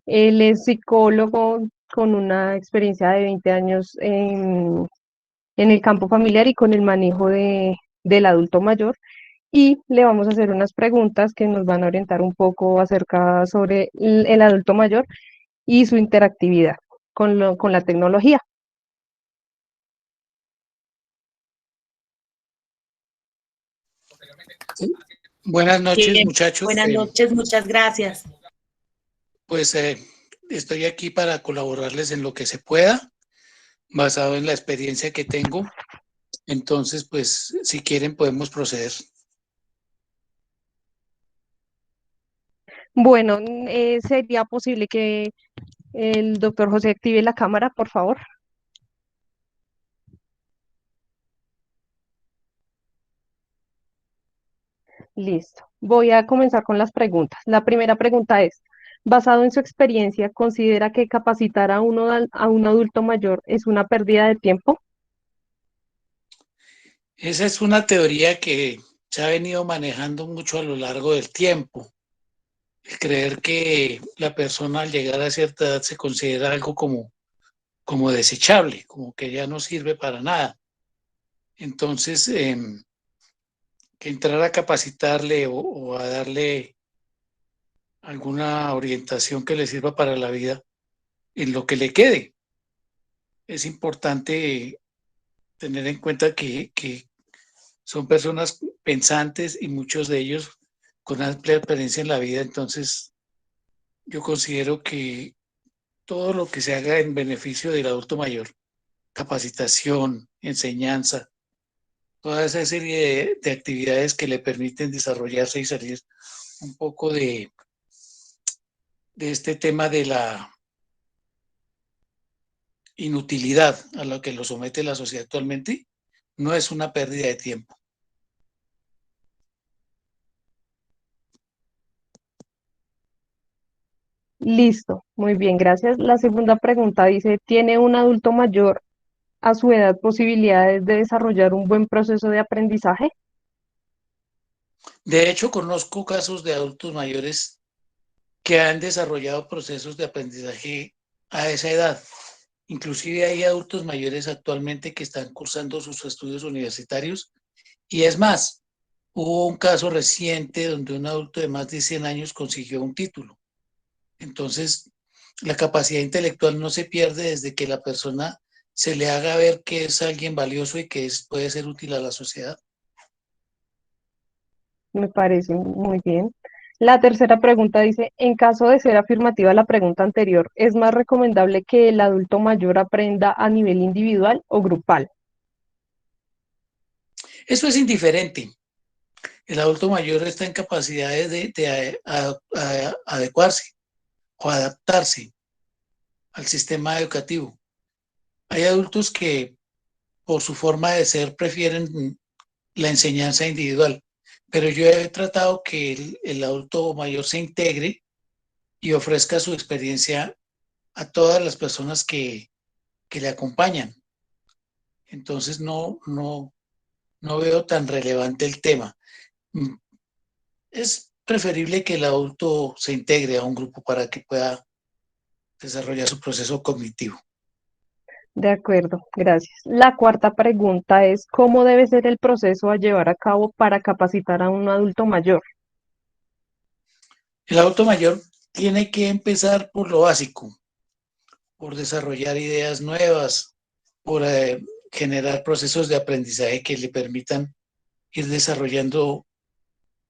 Él es psicólogo con una experiencia de 20 años en el campo familiar y con el manejo del adulto mayor. Y le vamos a hacer unas preguntas que nos van a orientar un poco acerca sobre el adulto mayor y su interactividad con la tecnología. Sí. Buenas noches, Bien, muchachos. buenas noches, muchas gracias. Pues estoy aquí para colaborarles en lo que se pueda, basado en la experiencia que tengo. Entonces, pues, si quieren, podemos proceder. Bueno, ¿sería posible que el doctor José active la cámara, por favor? Listo. Voy a comenzar con las preguntas. La primera pregunta es, basado en su experiencia, ¿considera que capacitar a un adulto mayor es una pérdida de tiempo? Esa es una teoría que se ha venido manejando mucho a lo largo del tiempo. El creer que la persona al llegar a cierta edad se considera algo como desechable, como que ya no sirve para nada. Entonces, que entrar a capacitarle o a darle alguna orientación que le sirva para la vida en lo que le quede. Es importante tener en cuenta que son personas pensantes y muchos de ellos con amplia experiencia en la vida. Entonces, yo considero que todo lo que se haga en beneficio del adulto mayor, capacitación, enseñanza, toda esa serie de actividades que le permiten desarrollarse y salir un poco de este tema de la inutilidad a lo que lo somete la sociedad actualmente, no es una pérdida de tiempo. Listo, muy bien, gracias. La segunda pregunta dice, ¿tiene un adulto mayor a su edad posibilidades de desarrollar un buen proceso de aprendizaje? De hecho, conozco casos de adultos mayores que han desarrollado procesos de aprendizaje a esa edad. Inclusive hay adultos mayores actualmente que están cursando sus estudios universitarios. Y es más, hubo un caso reciente donde un adulto de más de 100 años consiguió un título. Entonces, la capacidad intelectual no se pierde desde que la persona se le haga ver que es alguien valioso y que puede ser útil a la sociedad. Me parece muy bien. La tercera pregunta dice, en caso de ser afirmativa la pregunta anterior, ¿es más recomendable que el adulto mayor aprenda a nivel individual o grupal? Eso es indiferente. El adulto mayor está en capacidades de adecuarse o adaptarse al sistema educativo. Hay adultos que por su forma de ser prefieren la enseñanza individual, pero yo he tratado que el adulto mayor se integre y ofrezca su experiencia a todas las personas que le acompañan. Entonces no veo tan relevante el tema. Es preferible que el adulto se integre a un grupo para que pueda desarrollar su proceso cognitivo. De acuerdo, gracias. La cuarta pregunta es, ¿cómo debe ser el proceso a llevar a cabo para capacitar a un adulto mayor? El adulto mayor tiene que empezar por lo básico, por desarrollar ideas nuevas, por generar procesos de aprendizaje que le permitan ir desarrollando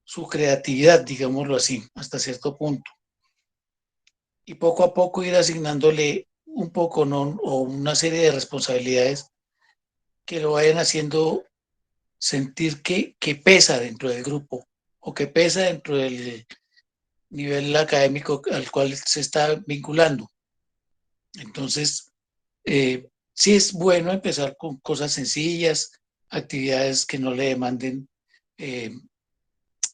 su creatividad, digámoslo así, hasta cierto punto. Y poco a poco ir asignándole un poco, ¿no? O una serie de responsabilidades que lo vayan haciendo sentir que pesa dentro del grupo o que pesa dentro del nivel académico al cual se está vinculando. Entonces, sí es bueno empezar con cosas sencillas, actividades que no le demanden eh,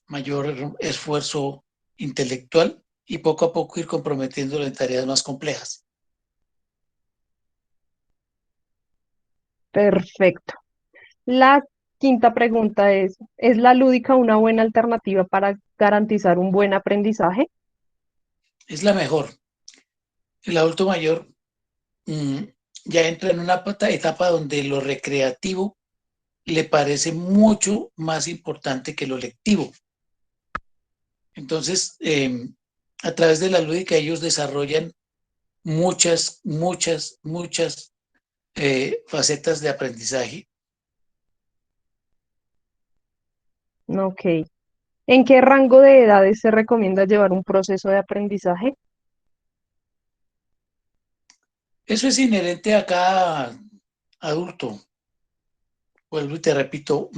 mayor esfuerzo intelectual y poco a poco ir comprometiéndolo en tareas más complejas. Perfecto. La quinta pregunta ¿es la lúdica una buena alternativa para garantizar un buen aprendizaje? es la mejor. El adulto mayor mm, ya entra en una etapa donde lo recreativo le parece mucho más importante que lo lectivo. Entonces, a través de la lúdica ellos desarrollan muchas facetas de aprendizaje. Ok. ¿En qué rango de edades se recomienda llevar un proceso de aprendizaje? Eso es inherente a cada adulto. Vuelvo y te repito,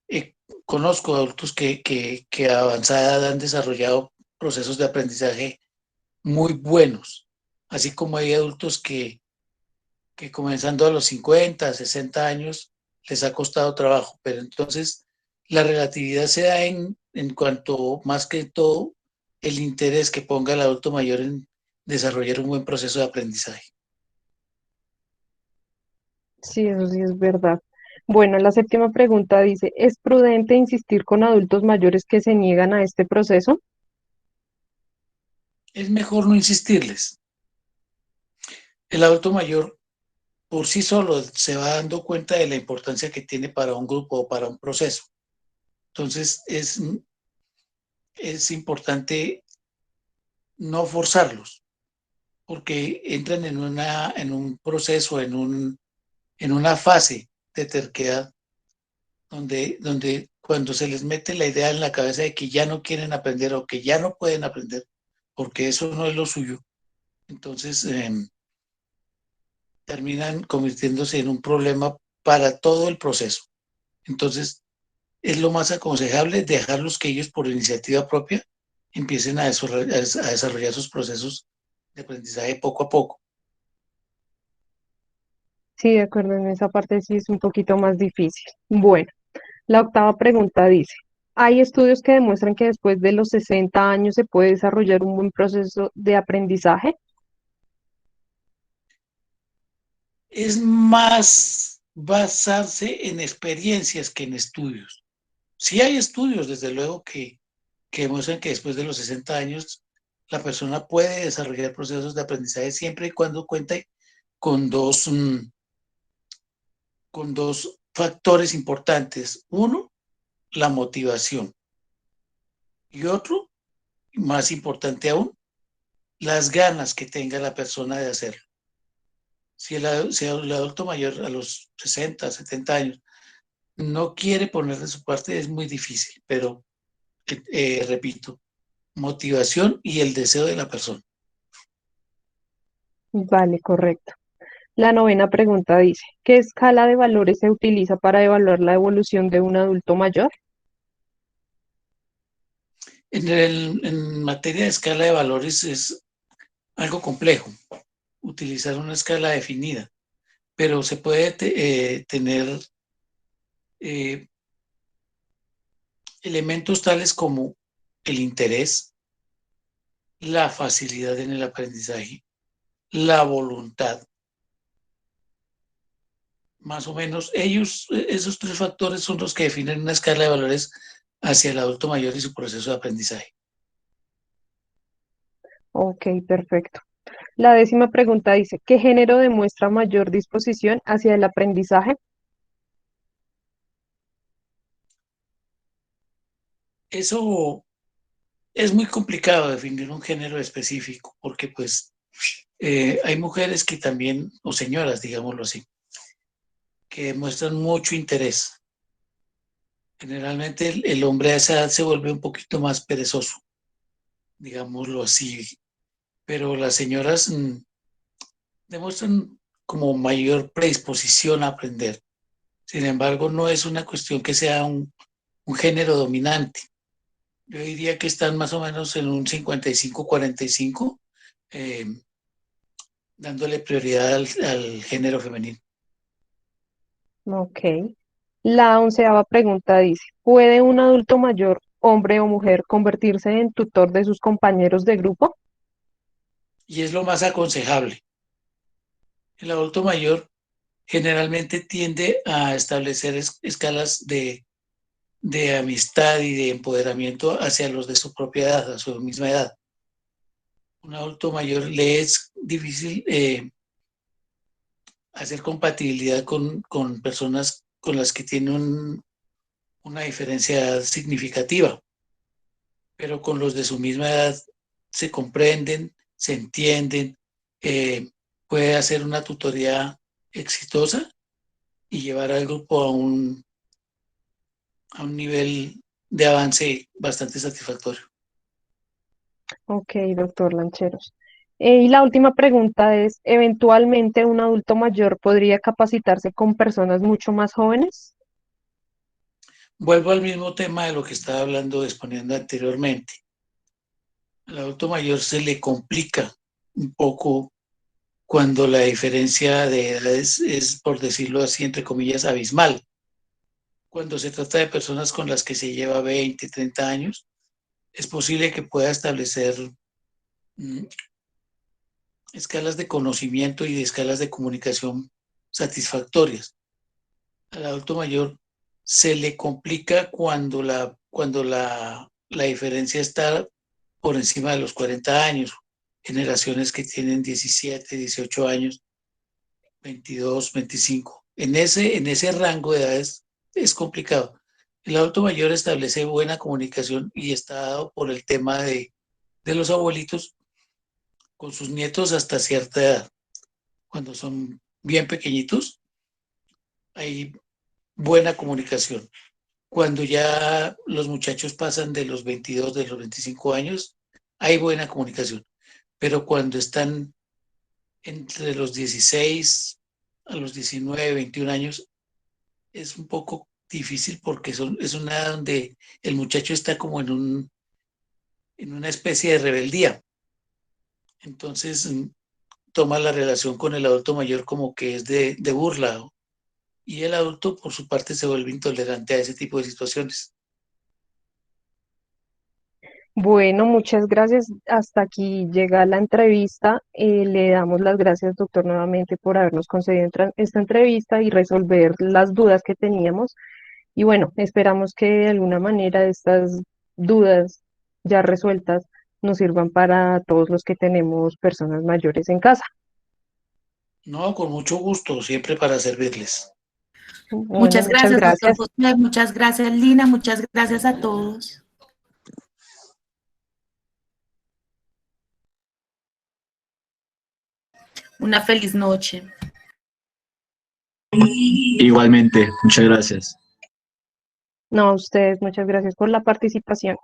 eh, conozco adultos que a avanzada edad han desarrollado procesos de aprendizaje muy buenos, así como hay adultos que comenzando a los 50, 60 años les ha costado trabajo, pero entonces la relatividad se da en cuanto más que todo el interés que ponga el adulto mayor en desarrollar un buen proceso de aprendizaje. Sí, eso sí es verdad. Bueno, la séptima pregunta dice, ¿es prudente insistir con adultos mayores que se niegan a este proceso? Es mejor no insistirles. El adulto mayor por sí solo se va dando cuenta de la importancia que tiene para un grupo o para un proceso. Entonces es importante no forzarlos, porque entran en un proceso, en una fase de terquedad, donde cuando se les mete la idea en la cabeza de que ya no quieren aprender o que ya no pueden aprender, porque eso no es lo suyo, entonces terminan convirtiéndose en un problema para todo el proceso. Entonces, es lo más aconsejable dejarlos que ellos por iniciativa propia empiecen a desarrollar sus procesos de aprendizaje poco a poco. Sí, de acuerdo, en esa parte sí es un poquito más difícil. Bueno, la octava pregunta dice, ¿hay estudios que demuestran que después de los 60 años se puede desarrollar un buen proceso de aprendizaje? Es más basarse en experiencias que en estudios. Sí hay estudios, desde luego, que demuestran que después de los 60 años la persona puede desarrollar procesos de aprendizaje siempre y cuando cuente con con dos factores importantes. Uno, la motivación. Y otro, más importante aún, las ganas que tenga la persona de hacerlo. Si el adulto mayor a los 60, 70 años no quiere poner de su parte, es muy difícil, pero repito, motivación y el deseo de la persona. Vale, correcto. La novena pregunta dice, ¿qué escala de valores se utiliza para evaluar la evolución de un adulto mayor? En materia de escala de valores es algo complejo utilizar una escala definida, pero se puede tener eh, elementos tales como el interés, la facilidad en el aprendizaje, la voluntad. Más o menos, esos tres factores son los que definen una escala de valores hacia el adulto mayor y su proceso de aprendizaje. Ok, perfecto. La décima pregunta dice, ¿qué género demuestra mayor disposición hacia el aprendizaje? Eso es muy complicado definir un género específico, porque pues hay mujeres que también, o señoras, digámoslo así, que demuestran mucho interés. Generalmente el hombre a esa edad se vuelve un poquito más perezoso, digámoslo así, pero las señoras demuestran como mayor predisposición a aprender. Sin embargo, no es una cuestión que sea un género dominante. Yo diría que están más o menos en un 55-45, eh, dándole prioridad al género femenino. Ok. La onceava pregunta dice, ¿puede un adulto mayor, hombre o mujer, convertirse en tutor de sus compañeros de grupo? Y es lo más aconsejable. El adulto mayor generalmente tiende a establecer escalas de amistad y de empoderamiento hacia los de su propia edad, a su misma edad. un adulto mayor le es difícil hacer compatibilidad con personas con las que tiene una diferencia significativa, pero con los de su misma edad se comprenden, se entienden, puede hacer una tutoría exitosa y llevar al grupo a un nivel de avance bastante satisfactorio. Ok, doctor Lancheros. Y la última pregunta es, ¿eventualmente un adulto mayor podría capacitarse con personas mucho más jóvenes? Vuelvo al mismo tema de lo que estaba hablando, exponiendo anteriormente. Al adulto mayor se le complica un poco cuando la diferencia de edades es, por decirlo así, entre comillas, abismal. Cuando se trata de personas con las que se lleva 20, 30 años, es posible que pueda establecer mm, escalas de conocimiento y de escalas de comunicación satisfactorias. Al adulto mayor se le complica cuando la diferencia está por encima de los 40 años, generaciones que tienen 17, 18 años, 22, 25. En ese rango de edades es complicado. El adulto mayor establece buena comunicación y está dado por el tema de los abuelitos con sus nietos hasta cierta edad. Cuando son bien pequeñitos, hay buena comunicación. Cuando ya los muchachos pasan de los 22, de los 25 años, hay buena comunicación. Pero cuando están entre los 16 a los 19, 21 años, es un poco difícil porque es una edad donde el muchacho está como en una especie de rebeldía. Entonces toma la relación con el adulto mayor como que es de burla, y el adulto por su parte se vuelve intolerante a ese tipo de situaciones. Bueno, muchas gracias. Hasta aquí llega la entrevista. Le damos las gracias, doctor, nuevamente por habernos concedido esta entrevista y resolver las dudas que teníamos. Y bueno, esperamos que de alguna manera estas dudas ya resueltas nos sirvan para todos los que tenemos personas mayores en casa. No, con mucho gusto, siempre para servirles. Bueno, Muchas muchas gracias, doctor gracias. José. Muchas gracias, Lina. Muchas gracias a todos. Una feliz noche. Igualmente, muchas gracias. No, a ustedes, muchas gracias por la participación.